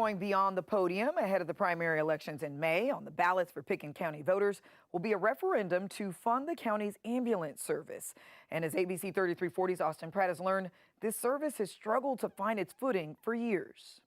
going beyond the podium ahead of the primary elections in May. On the ballots for Pickens County voters will be a referendum to fund the county's ambulance service. And as ABC 3340's Austin Pratt has learned, this service has struggled to find its footing for years.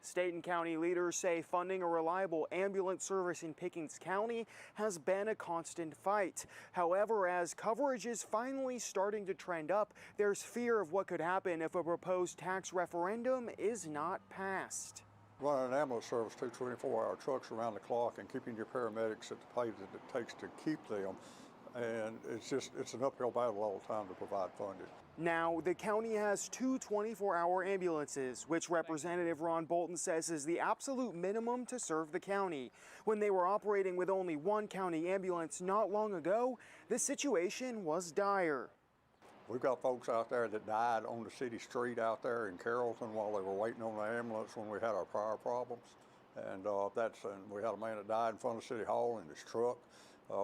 State and county leaders say funding a reliable ambulance service in Pickens County has been a constant fight. However, as coverage is finally starting to trend up, there's fear of what could happen if a proposed tax referendum is not passed. Running an ambulance service, 2 24-hour trucks around the clock and keeping your paramedics at the pace that it takes to keep them. And it's an uphill battle all the time to provide funding. Now, the county has 2 24-hour ambulances, which Representative Ron Bolton says is the absolute minimum to serve the county. When they were operating with only 1 county ambulance not long ago, the situation was dire. We've got folks out there that died on the city street out there in Carrollton while they were waiting on the ambulance when we had our prior problems. And we had a man that died in front of City Hall in his truck.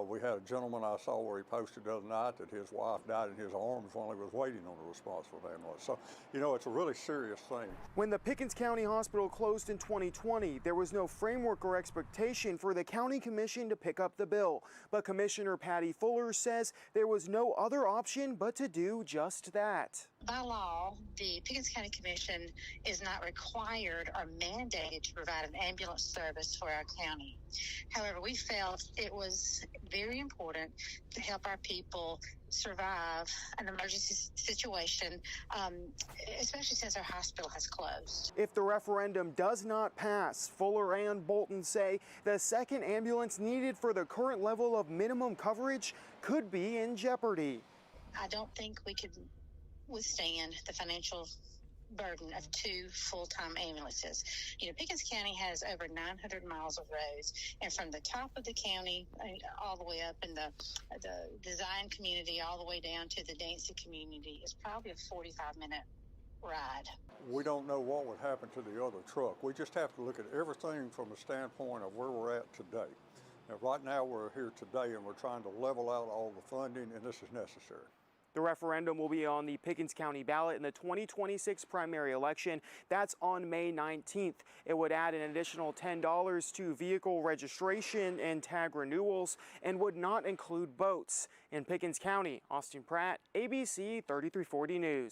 We had a gentleman I saw where he posted the other night that his wife died in his arms while he was waiting on a response for the ambulance. So, you know, it's a really serious thing. When the Pickens County Hospital closed in 2020, there was no framework or expectation for the county commission to pick up the bill. But Commissioner Patty Fuller says there was no other option but to do just that. By law, the Pickens County Commission is not required or mandated to provide an ambulance service for our county. However, we felt it was very important to help our people survive an emergency situation, especially since our hospital has closed. If the referendum does not pass, Fuller and Bolton say the second ambulance needed for the current level of minimum coverage could be in jeopardy. I don't think we could withstand the financial burden of 2 full-time ambulances. You know, Pickens County has over 900 miles of roads, and from the top of the county all the way up in the design community all the way down to the dancing community is probably a 45-minute ride. We don't know what would happen to the other truck. We just have to look at everything from the standpoint of where we're at today. Now, right now we're here today and we're trying to level out all the funding, and this is necessary. The referendum will be on the Pickens County ballot in the 2026 primary election. That's on May 19th. It would add an additional $10 to vehicle registration and tag renewals and would not include boats. In Pickens County, Austin Pratt, ABC 3340 News.